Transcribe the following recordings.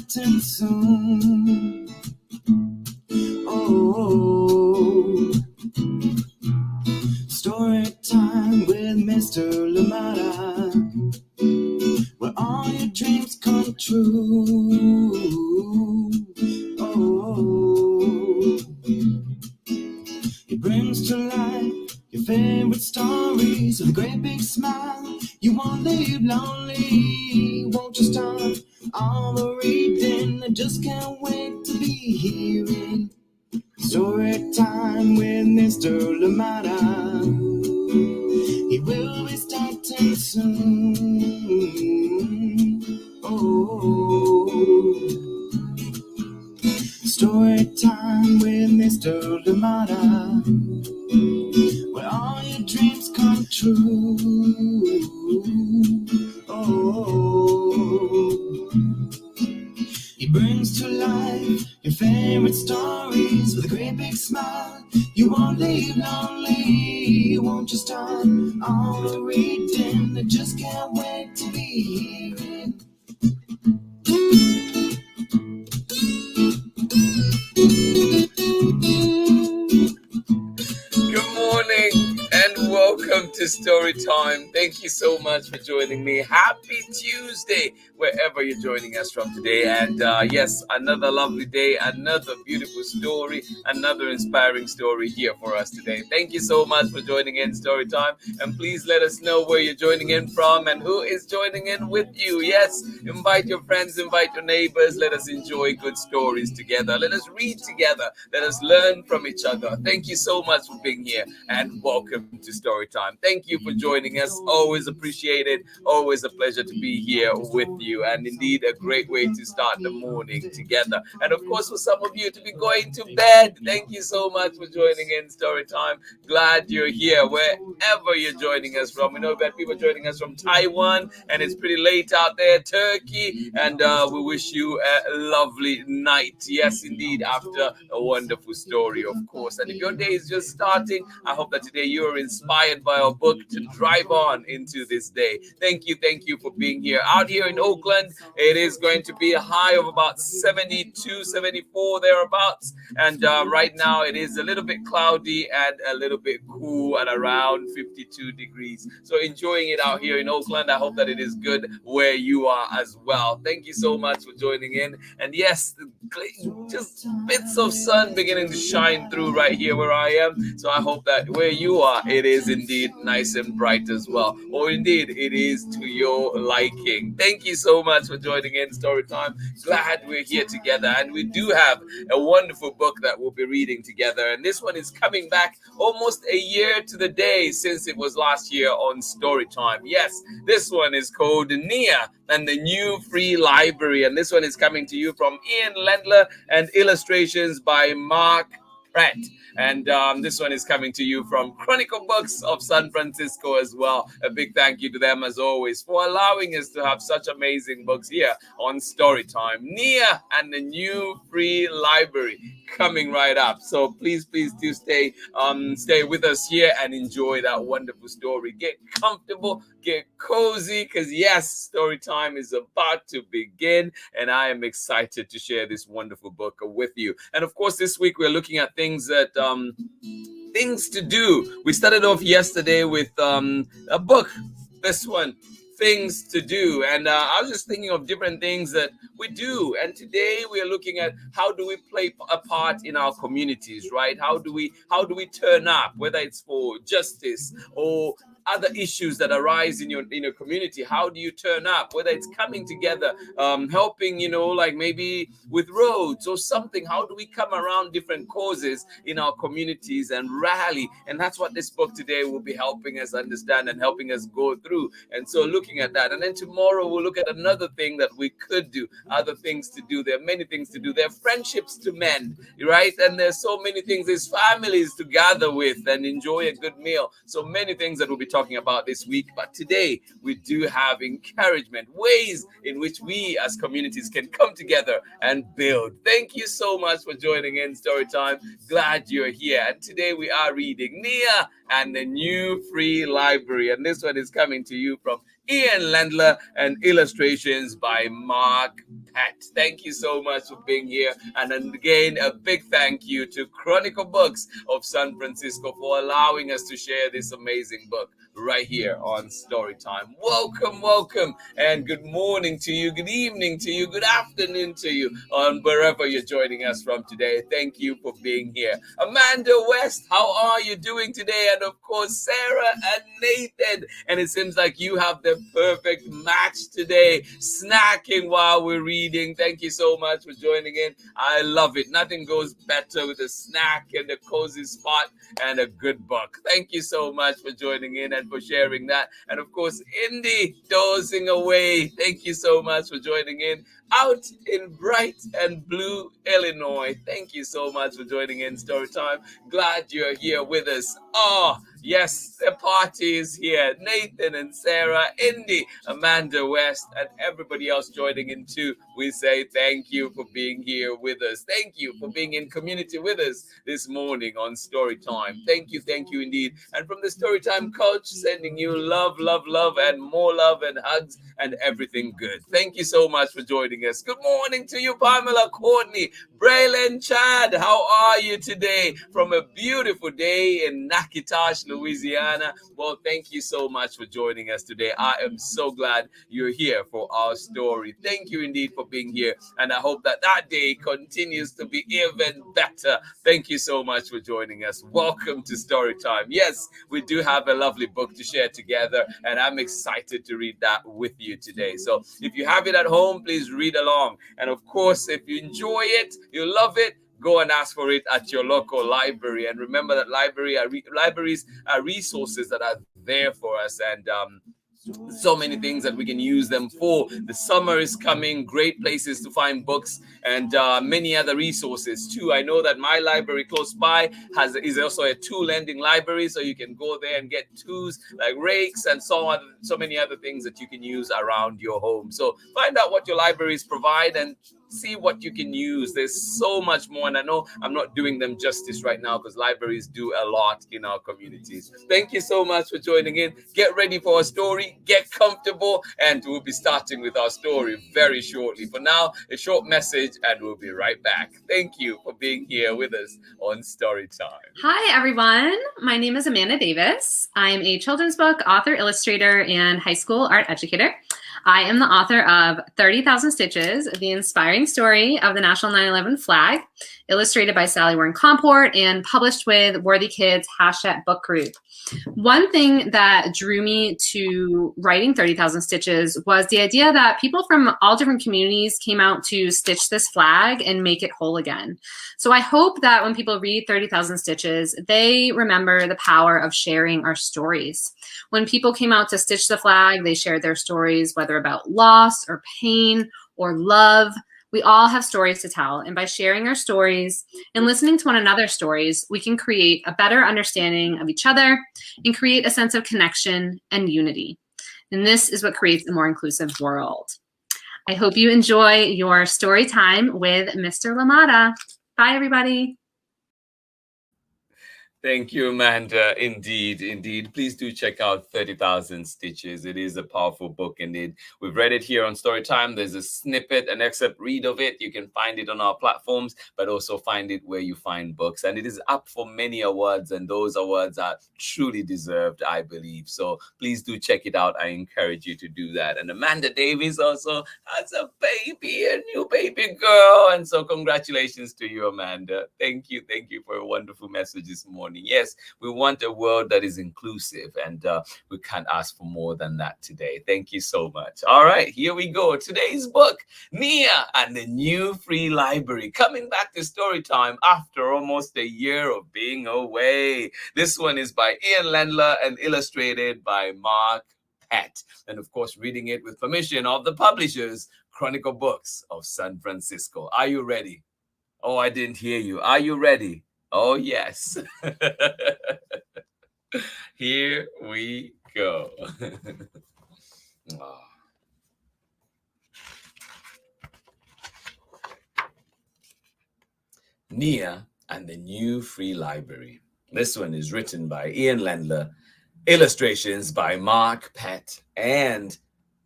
starting soon. Oh, story time with Mr. Lamada, where all your dreams come true. Oh, he brings to life your favorite stories with a great big smile. You won't leave lonely, won't you start all the reading? I just can't wait to be hearing story time with Mr. Lamada. He will be starting soon. Oh, story time with Mr. Lamada, where all your dreams come true. Oh, he brings to life your favorite stories with a great big smile. You won't leave lonely, won't you start all the reading? I just can't wait to be hearing. Good morning and welcome to Story Time. Thank you so much for joining me. Happy Tuesday, wherever you're joining us from today. And yes, another lovely day, another beautiful story, another inspiring story here for us today. Thank you so much for joining in Story Time. And please let us know where you're joining in from and who is joining in with you. Yes, invite your friends, invite your neighbors. Let us enjoy good stories together. Let us read together. Let us learn from each other. Thank you so much for being here and welcome to Story Time. Thank you for joining us. Always appreciated. Always a pleasure to be here with you, and indeed a great way to start the morning together. And of course, for some of you to be going to bed, thank you so much for joining in Story Time. Glad you're here wherever you're joining us from. We know that people are joining us from Taiwan, and it's pretty late out there, Turkey, and we wish you a lovely night. Yes, indeed, after a wonderful story, of course. And if your day is just starting, I hope that today you're inspired by our book to drive on into this day. Thank you for being here. Out here in Oakland, it is going to be a high of about 72, 74 thereabouts. And right now it is a little bit cloudy and a little bit cool at around 52 degrees. So enjoying it out here in Oakland. I hope that it is good where you are as well. Thank you so much for joining in. And yes, just bits of sun beginning to shine through right here where I am. So I hope that where you are, it is indeed nice and bright as well. Or indeed, it is to your liking. Thank you so much for joining in Story Time. Glad we're here together. And we do have a wonderful book that we'll be reading together. And this one is coming back almost a year to the day since it was last year on Story Time. Yes, this one is called NIA and the New Free Library. And this one is coming to you from Ian Lendler and illustrations by Mark PETT. And this one is coming to you from Chronicle Books of San Francisco as well. A big thank you to them as always for allowing us to have such amazing books here on Storytime. NIA and the New Free Library coming right up. So please do stay with us here and enjoy that wonderful story. Get comfortable, get cozy, because yes, story time is about to begin, and I am excited to share this wonderful book with you. And of course, this week we're looking at things to do. We started off yesterday with a book, this one, Things to Do, and I was just thinking of different things that we do, and today we are looking at how do we play a part in our communities, right? How do we turn up, whether it's for justice or other issues that arise in your community? How do you turn up, whether it's coming together, helping, like maybe with roads or something? How do we come around different causes in our communities and rally? And that's what this book today will be helping us understand and helping us go through. And so looking at that, and then tomorrow we'll look at another thing that we could do, other things to do. There are many things to do. There are friendships to mend, right? And there's so many things. There's families to gather with and enjoy a good meal. So many things that we'll be talking about this week. But today we do have encouragement, ways in which we as communities can come together and build. Thank you so much for joining in Storytime. Glad you're here. And today we are reading NIA and the New Free Library. And this one is coming to you from Ian Lendler and illustrations by Mark PETT. Thank you so much for being here. And again, a big thank you to Chronicle Books of San Francisco for allowing us to share this amazing book right here on Storytime. Welcome, welcome, and good morning to you, good evening to you, good afternoon to you, on wherever you're joining us from today. Thank you for being here. Amanda West, how are you doing today? And of course, Sarah and Nathan. And it seems like you have the perfect match today, snacking while we're reading. Thank you so much for joining in. I love it. Nothing goes better with a snack and a cozy spot and a good book. Thank you so much for joining in and for sharing that. And of course, Indy dozing away. Thank you so much for joining in out in bright and blue Illinois. Thank you so much for joining in Storytime. Glad you're here with us. Oh, yes, the party is here. Nathan and Sarah, Indy, Amanda West, and everybody else joining in too. We say thank you for being here with us. Thank you for being in community with us this morning on Storytime. Thank you indeed. And from the Storytime coach, sending you love, love, love, and more love and hugs and everything good. Thank you so much for joining us. Good morning to you, Pamela, Courtney, Braylon, Chad. How are you today? From a beautiful day in Natchitoches, Louisiana. Well, thank you so much for joining us today. I am so glad you're here for our story. Thank you indeed for being here. And I hope that day continues to be even better. Thank you so much for joining us. Welcome to Storytime. Yes, we do have a lovely book to share together, and I'm excited to read that with you today. So if you have it at home, please read along. And of course, if you enjoy it, you love it, go and ask for it at your local library. And remember that libraries are resources that are there for us, and so many things that we can use them for. The summer is coming, great places to find books, and many other resources too. I know that my library close by is also a tool lending library, so you can go there and get tools like rakes and so many other things that you can use around your home. So find out what your libraries provide and see what you can use. There's so much more, and I know I'm not doing them justice right now because libraries do a lot in our communities. Thank you so much for joining in. Get ready for our story, get comfortable, and we'll be starting with our story very shortly. For now, a short message and we'll be right back. Thank you for being here with us on Storytime. Hi everyone, my name is Amanda Davis. I'm a children's book author, illustrator, and high school art educator. I am the author of 30,000 Stitches, the inspiring story of the National 9/11 flag, illustrated by Sally Warren Comport and published with Worthy Kids # book group. One thing that drew me to writing 30,000 Stitches was the idea that people from all different communities came out to stitch this flag and make it whole again. So I hope that when people read 30,000 Stitches, they remember the power of sharing our stories. When people came out to stitch the flag, they shared their stories, whether about loss or pain or love. We all have stories to tell, and by sharing our stories and listening to one another's stories, we can create a better understanding of each other and create a sense of connection and unity. And this is what creates a more inclusive world. I hope you enjoy your story time with Mr. Lamada. Bye, everybody. Thank you, Amanda. Indeed. Please do check out 30,000 Stitches. It is a powerful book indeed. We've read it here on Storytime. There's a snippet, an excerpt read of it. You can find it on our platforms, but also find it where you find books. And it is up for many awards, and those awards are truly deserved, I believe. So please do check it out. I encourage you to do that. And Amanda Davis also has a baby, a new baby girl. And so congratulations to you, Amanda. Thank you for a wonderful message this morning. Yes, we want a world that is inclusive, and we can't ask for more than that today. Thank you so much. All right, here we go. Today's book, NIA and the New Free Library, coming back to Storytime after almost a year of being away. This one is by Ian Lendler and illustrated by Mark PETT. And of course, reading it with permission of the publishers, Chronicle Books of San Francisco. Are you ready? Oh, I didn't hear you. Are you ready? Oh, yes. Here we go. Oh. NIA and the New Free Library. This one is written by Ian Lendler, illustrations by Mark PETT, and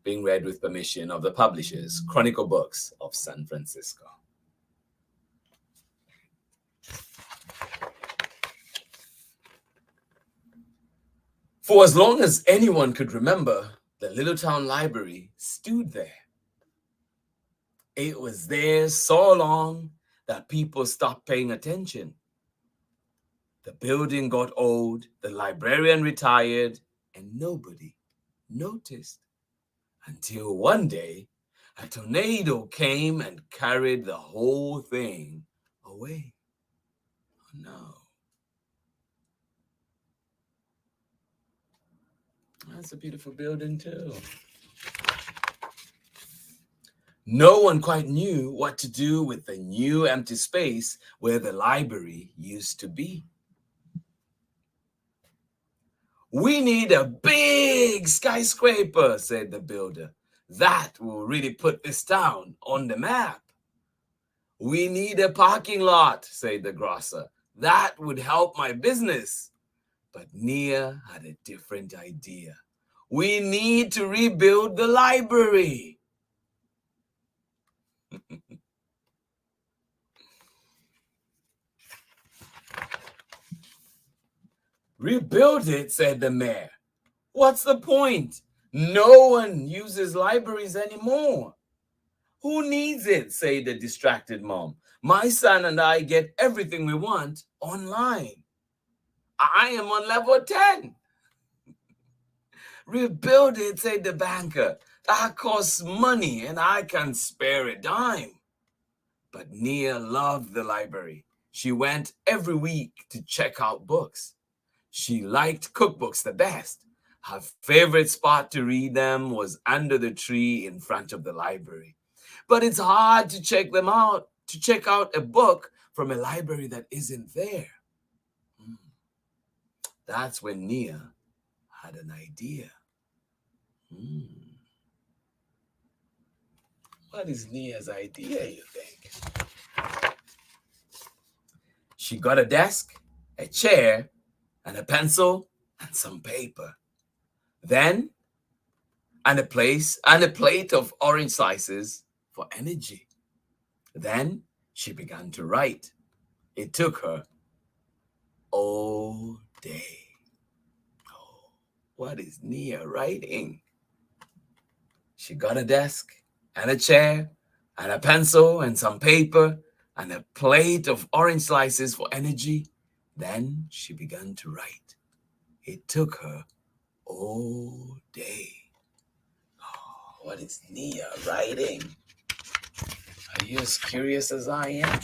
being read with permission of the publishers, Chronicle Books of San Francisco. For as long as anyone could remember, the little town library stood there. It was there so long that people stopped paying attention. The building got old, the librarian retired, and nobody noticed. Until one day, a tornado came and carried the whole thing away. Oh no. That's a beautiful building too. No one quite knew what to do with the new empty space where the library used to be. We need a big skyscraper, said the builder. That will really put this town on the map. We need a parking lot, said the grocer. That would help my business. But Nia had a different idea. We need to rebuild the library. Rebuild it, said the mayor. What's the point? No one uses libraries anymore. Who needs it, said the distracted mom. My son and I get everything we want online. I am on level 10. Rebuild it, said the banker. That costs money and I can't spare a dime. But Nia loved the library. She went every week to check out books. She liked cookbooks the best. Her favorite spot to read them was under the tree in front of the library. But it's hard to check out a book from a library that isn't there. That's when Nia had an idea. What is Nia's idea, you think? She got a desk, a chair, and a pencil and some paper. Then, and a plate of orange slices for energy. Then she began to write. It took her all day. Oh, what is Nia writing? She got a desk and a chair and a pencil and some paper and a plate of orange slices for energy. Then she began to write. It took her all day. Oh, what is Nia writing? Are you as curious as I am?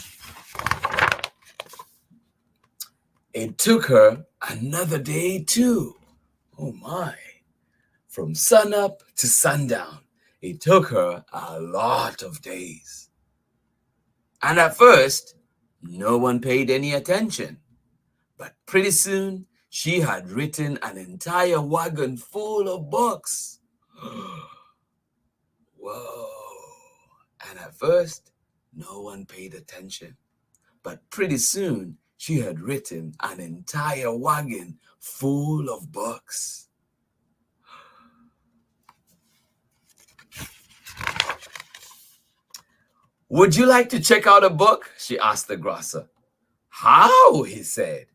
It took her another day too. Oh my. From sunup to sundown. It took her a lot of days. And at first, no one paid any attention. But pretty soon, she had written an entire wagon full of books. Whoa. And at first, no one paid attention. But pretty soon, she had written an entire wagon full of books. Would you like to check out a book? She asked the grocer. How? He said.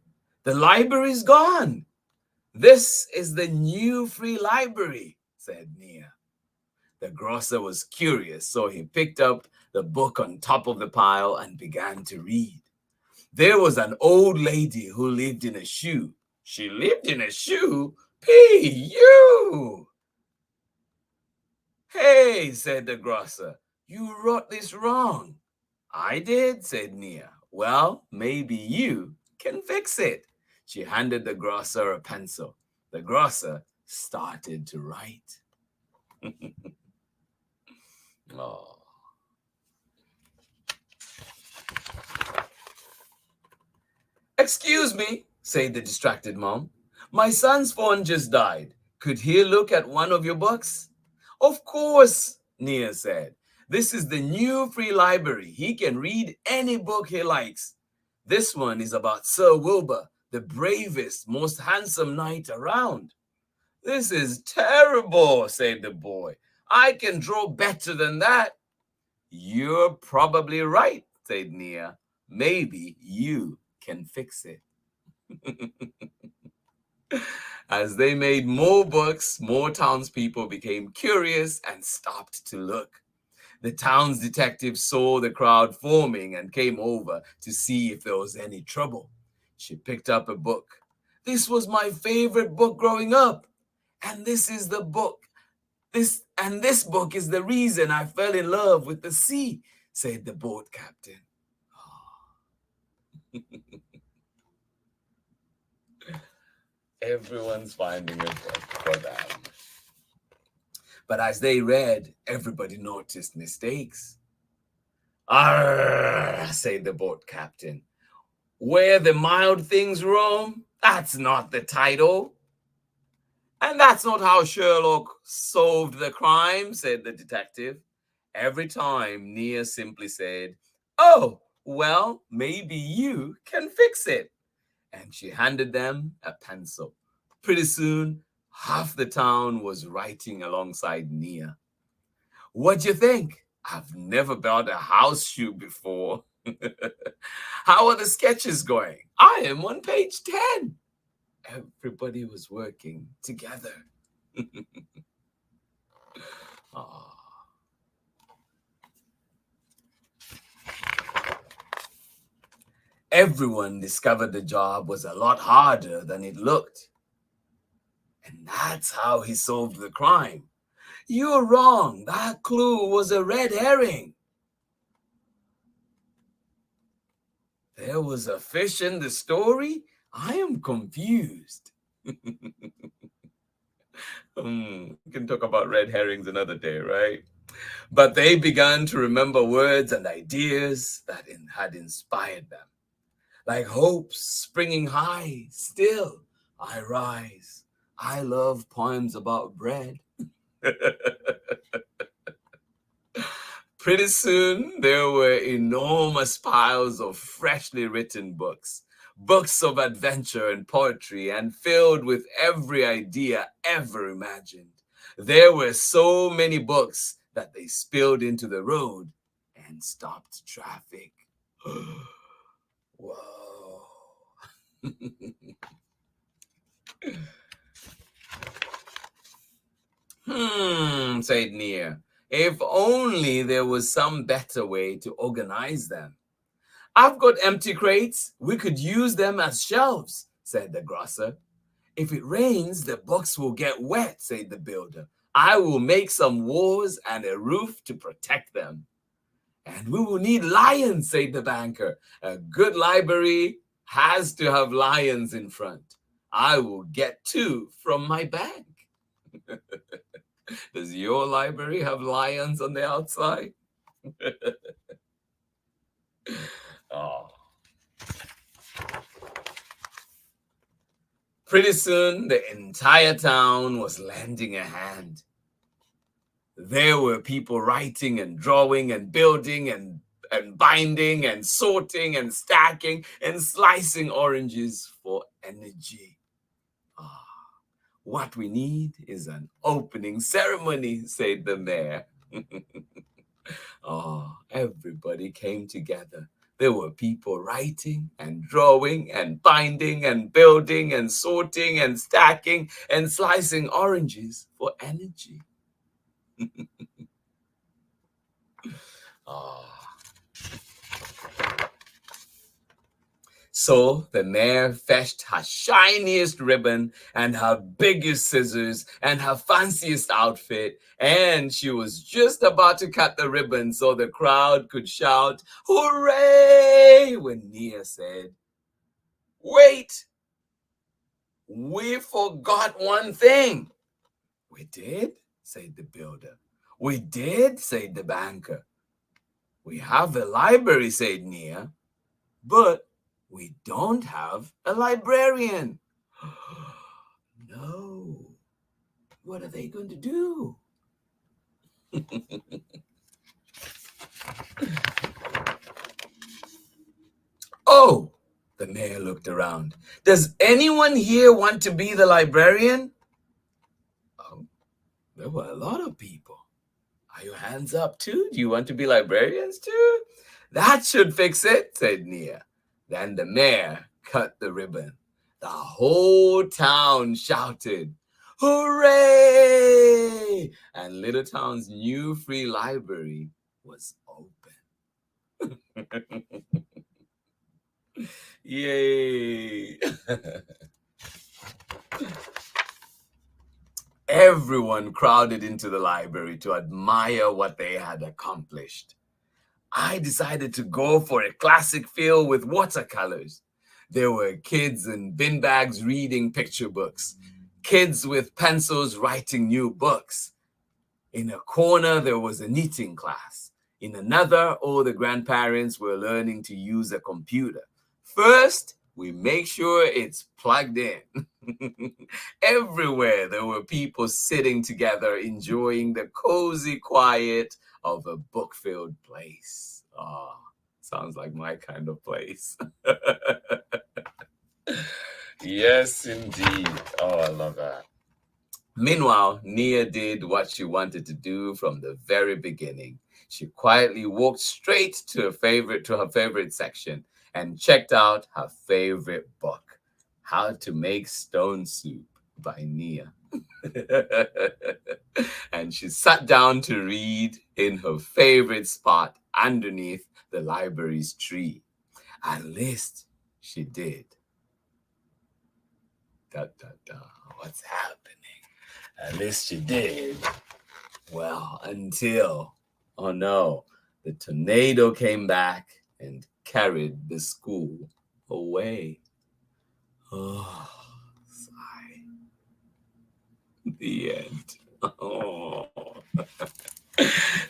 The library's gone. This is the new free library, said Nia. The grocer was curious, so he picked up the book on top of the pile and began to read. There was an old lady who lived in a shoe. She lived in a shoe? P.U. Hey, said the grocer, you wrote this wrong. I did, said Nia. Well, maybe you can fix it. She handed the grocer a pencil. The grocer started to write. Oh. Excuse me, said the distracted mom. My son's phone just died. Could he look at one of your books? Of course, Nia said. This is the new free library. He can read any book he likes. This one is about Sir Wilbur, the bravest, most handsome knight around. This is terrible, said the boy. I can draw better than that. You're probably right, said Nia. Maybe you can fix it. As they made more books, more townspeople became curious and stopped to look. The town's detective saw the crowd forming and came over to see if there was any trouble. She picked up a book. This was my favorite book growing up. And this is the book. This book is the reason I fell in love with the sea, said the boat captain. Everyone's finding a book for them. But as they read, everybody noticed mistakes. Arr, said the boat captain. Where the mild things roam, that's not the title. And that's not how Sherlock solved the crime, said the detective. Every time Nia simply said, oh, well, maybe you can fix it. And she handed them a pencil. Pretty soon, half the town was writing alongside Nia. What'd you think? I've never bought a horseshoe before. How are the sketches going? I am on page 10. Everybody was working together. Oh. Everyone discovered the job was a lot harder than it looked. And that's how he solved the crime. You're wrong. That clue was a red herring. There was a fish in the story? I am confused. We can talk about red herrings another day, right? But they began to remember words and ideas that had inspired them. Like hopes springing high, still I rise. I love poems about bread. Pretty soon, there were enormous piles of freshly written books, books of adventure and poetry, and filled with every idea ever imagined. There were so many books that they spilled into the road and stopped traffic. Whoa. Said Nia. If only there was some better way to organize them. I've got empty crates. We could use them as shelves, said the grocer. If it rains, the books will get wet, said the builder. I will make some walls and a roof to protect them. And we will need lions, said the banker. A good library has to have lions in front. I will get 2 from my bank. Does your library have lions on the outside? Oh. Pretty soon, the entire town was lending a hand. There were people writing and drawing and building and binding and sorting and stacking and slicing oranges for energy. Ah. What we need is an opening ceremony, said the mayor. Oh, everybody came together. There were people writing and drawing and binding and building and sorting and stacking and slicing oranges for energy. Oh. So the mayor fetched her shiniest ribbon and her biggest scissors and her fanciest outfit, and she was just about to cut the ribbon so the crowd could shout, "Hooray!" when Nia said, "Wait, we forgot one thing." "We did?" said the builder. "We did?" said the banker. "We have a library," said Nia, "but we don't have a librarian." No. What are they going to do? Oh, the mayor looked around. Does anyone here want to be the librarian? Oh, there were a lot of people. Are your hands up too? Do you want to be librarians too? That should fix it, said Nia. Then the mayor cut the ribbon. The whole town shouted, "Hooray!" And Little Town's new free library was open. Yay! Everyone crowded into the library to admire what they had accomplished. I decided to go for a classic feel with watercolors. There were kids in bin bags reading picture books, kids with pencils writing new books. In a corner, there was a knitting class. In another, all the grandparents were learning to use a computer. First, we make sure it's plugged in. Everywhere there were people sitting together, enjoying the cozy quiet of a book-filled place. Oh, sounds like my kind of place. Yes, indeed. Oh, I love that. Meanwhile, Nia did what she wanted to do from the very beginning. She quietly walked straight to her favorite section and checked out her favorite book, How to Make Stone Soup by Nia. And she sat down to read in her favorite spot underneath the library's tree. At least she did. What's happening? At least she did. Well, until, oh no, the tornado came back and carried the school away. Oh, sigh. The end. Oh.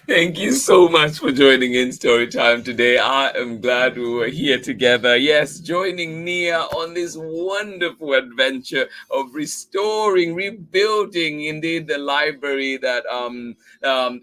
Thank you so much for joining in Storytime today. I am glad we were here together. Yes, joining Nia on this wonderful adventure of restoring, rebuilding, indeed, the library that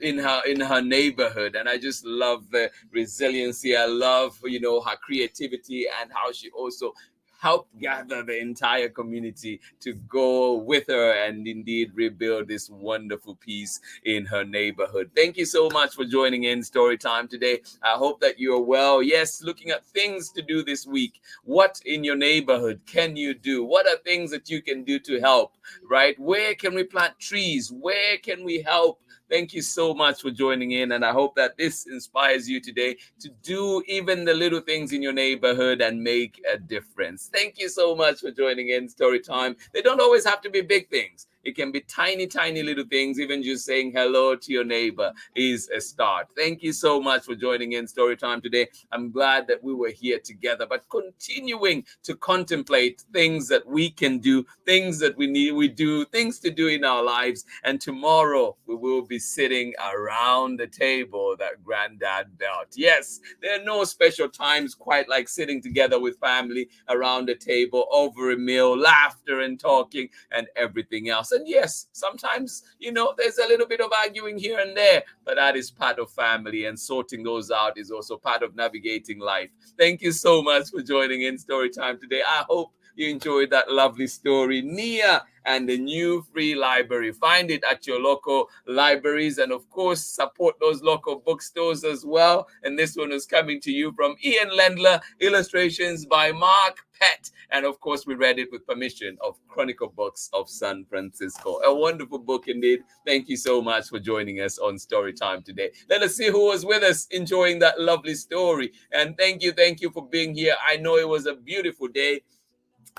in her neighborhood. And I just love the resiliency. I love, her creativity and how she also helped gather the entire community to go with her and indeed rebuild this wonderful piece in her neighborhood. Thank you so much for joining in Storytime today. I hope that you are well. Yes, looking at things to do this week. What in your neighborhood can you do? What are things that you can do to help, right? Where can we plant trees? Where can we help? Thank you so much for joining in, and I hope that this inspires you today to do even the little things in your neighborhood and make a difference. Thank you so much for joining in Storytime. They don't always have to be big things. It can be tiny, tiny little things. Even just saying hello to your neighbor is a start. Thank you so much for joining in Storytime today. I'm glad that we were here together, but continuing to contemplate things that we can do, things that we do, things to do in our lives. And tomorrow we will be sitting around the table that Granddad built. Yes, there are no special times quite like sitting together with family around the table over a meal, laughter and talking and everything else. And yes, sometimes, there's a little bit of arguing here and there, but that is part of family, and sorting those out is also part of navigating life. Thank you so much for joining in Storytime today. I hope you enjoyed that lovely story, Nia and the new free library. Find it at your local libraries, and of course, support those local bookstores as well. And this one is coming to you from Ian Lendler, illustrations by Mark PETT. And of course, we read it with permission of Chronicle Books of San Francisco. A wonderful book indeed. Thank you so much for joining us on Storytime today. Let us see who was with us enjoying that lovely story. And thank you for being here. I know it was a beautiful day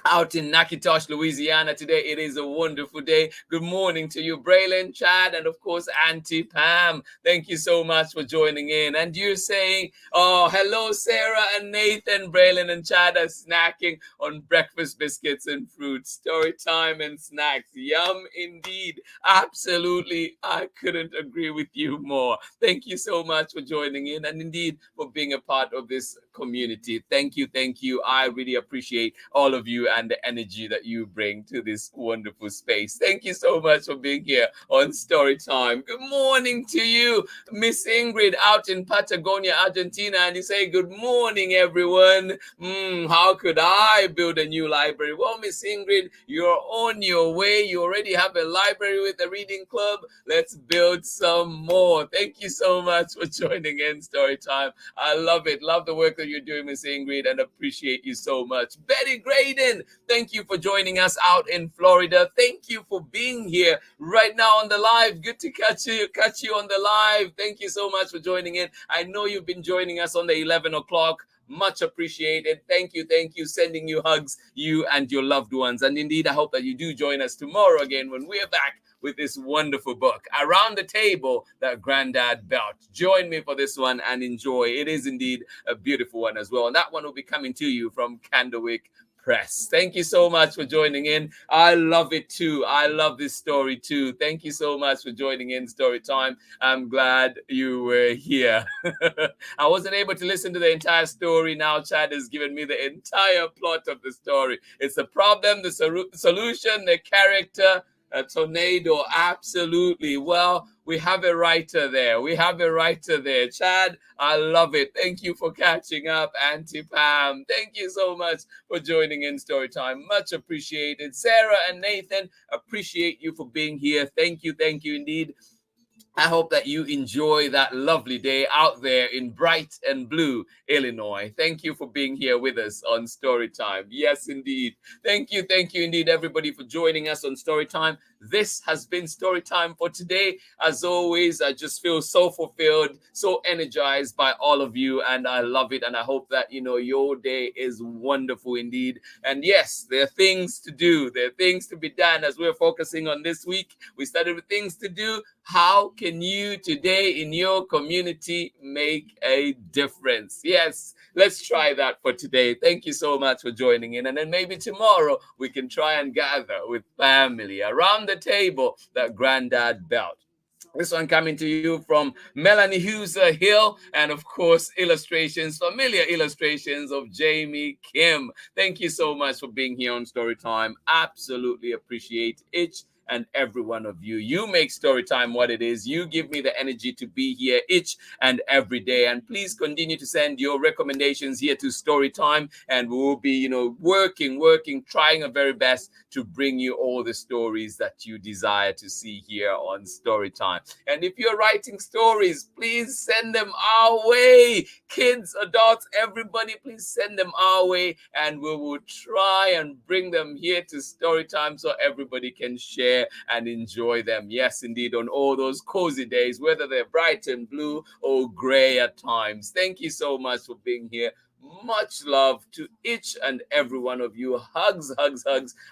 out in Nakitosh, Louisiana today. It is a wonderful day. Good morning to you, Braylon, Chad, and of course, Auntie Pam. Thank you so much for joining in. And you're saying, oh, hello, Sarah and Nathan. Braylon and Chad are snacking on breakfast biscuits and fruit. Story time and snacks. Yum indeed. Absolutely. I couldn't agree with you more. Thank you so much for joining in and indeed for being a part of this community. Thank you. I really appreciate all of you. you and the energy that you bring to this wonderful space. Thank you so much for being here on Storytime. Good morning to you, Miss Ingrid, out in Patagonia, Argentina. And you say, good morning, everyone. How could I build a new library? Well, Miss Ingrid, you're on your way. You already have a library with a reading club. Let's build some more. Thank you so much for joining in Storytime. I love it. Love the work that you're doing, Miss Ingrid, and appreciate you so much. Betty Graydon, thank you for joining us out in Florida. Thank you for being here right now on the live. Good to catch you on the live. Thank you so much for joining in. I know you've been joining us on the 11 o'clock. Much appreciated. Thank you. Sending you hugs, you and your loved ones. And indeed, I hope that you do join us tomorrow again when we're back with this wonderful book, Around the Table That Granddad Built. Join me for this one and enjoy. It is indeed a beautiful one as well. And that one will be coming to you from Candlewick Press. Thank you so much for joining in. I love it too. I love this story too. Thank you so much for joining in Storytime. I'm glad you were here. I wasn't able to listen to the entire story. Now Chad has given me the entire plot of the story. It's the problem, the solution, the character, a tornado. Absolutely. Well, we have a writer there. Chad, I love it. Thank you for catching up. Auntie Pam, thank you so much for joining in Storytime. Much appreciated. Sarah and Nathan, appreciate you for being here. Thank you indeed. I hope that you enjoy that lovely day out there in bright and blue Illinois. Thank you for being here with us on Storytime. Yes, indeed. Thank you indeed, everybody, for joining us on Storytime. This has been Storytime for today. As always, I just feel so fulfilled, so energized by all of you, and I love it. And I hope that, your day is wonderful indeed. And yes, there are things to do. There are things to be done as we're focusing on this week. We started with things to do. How can you today in your community make a difference? Yes, let's try that for today. Thank you so much for joining in. And then maybe tomorrow we can try and gather with family around the table that Granddad built. This one coming to you from Melanie Huser Hill, and of course, familiar illustrations of Jamie Kim. Thank you so much for being here on Storytime. Absolutely appreciate each and every one of you. You make Storytime what it is. You give me the energy to be here each and every day. And please continue to send your recommendations here to Storytime, and we'll be, working, trying our very best to bring you all the stories that you desire to see here on Storytime. And if you're writing stories, please send them our way. Kids, adults, everybody, please send them our way, and we will try and bring them here to Storytime so everybody can share and enjoy them. Yes, indeed, on all those cozy days, whether they're bright and blue or gray at times. Thank you so much for being here. Much love to each and every one of you. Hugs.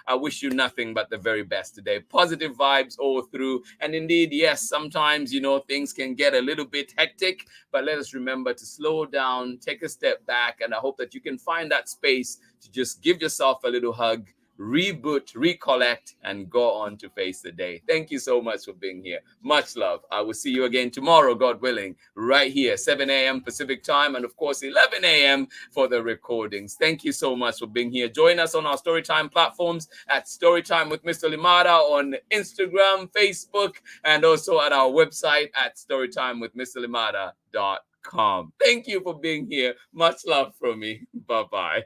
I wish you nothing but the very best today. Positive vibes all through. And indeed, yes, sometimes, things can get a little bit hectic, but let us remember to slow down, take a step back. And I hope that you can find that space to just give yourself a little hug, reboot, recollect, and go on to face the day. Thank you so much for being here. Much love. I will see you again tomorrow, God willing, right here, 7 a.m. Pacific time, and of course, 11 a.m. for the recordings. Thank you so much for being here. Join us on our Storytime platforms at Storytime with Mr. Limada on Instagram, Facebook, and also at our website at storytimewithmrlimada.com. Thank you for being here. Much love from me. Bye-bye.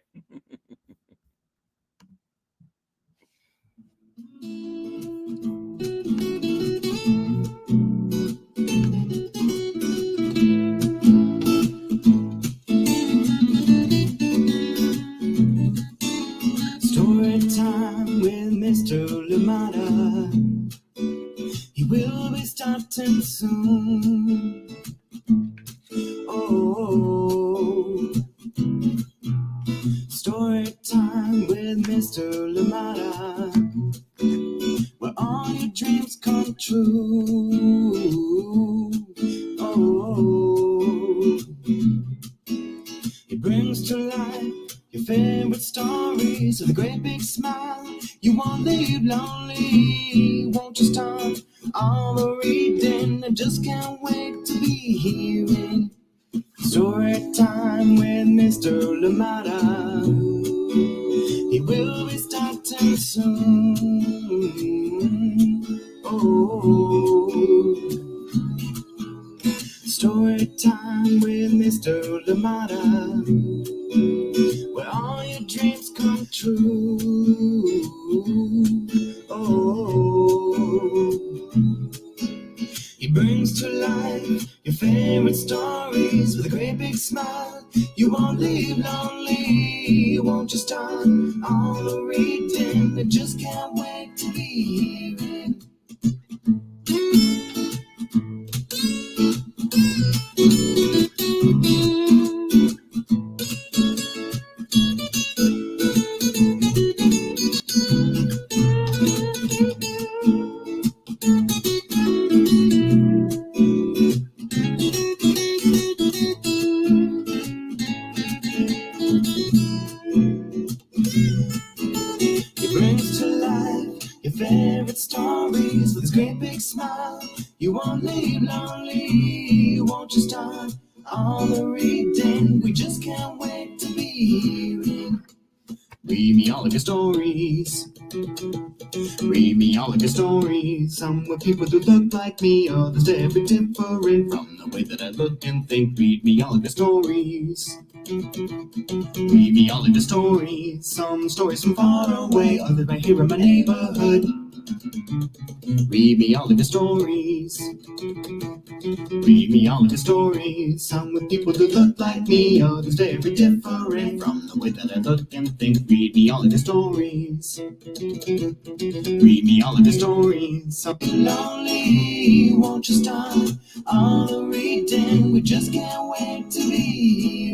Storytime with Mr. Limada. He will be starting soon. Oh, Storytime with Mr. Limada, where all your dreams come true. Oh, he brings to life your favorite stories with a great big smile. You won't leave lonely. Won't you start all the reading? I just can't wait to be hearing Storytime with Mr. Limada. It will be starting soon. Oh, story time with Mr. Lamada, where all your dreams come true. Oh, he brings to life your favorite stories with a great big smile. You won't leave lonely, won't you start all the reading? I just can't wait to be hearing. He brings to life your favorite stories with his great big smile. You won't leave lonely, won't you start all the reading? We just can't wait to be hearing. Read me all of your stories. Read me all of your stories. Some with people who look like me, others very different from the way that I look and think. Read me all of your stories. Read me all of your stories. Some stories from far away, others right here in my neighborhood. Read me all of your stories. Read me all of your stories. Some with people who look like me, others very different from the way that I look and think. Read me all of your stories. Read me all of your stories. Some lonely, won't you start all the reading? We just can't wait to be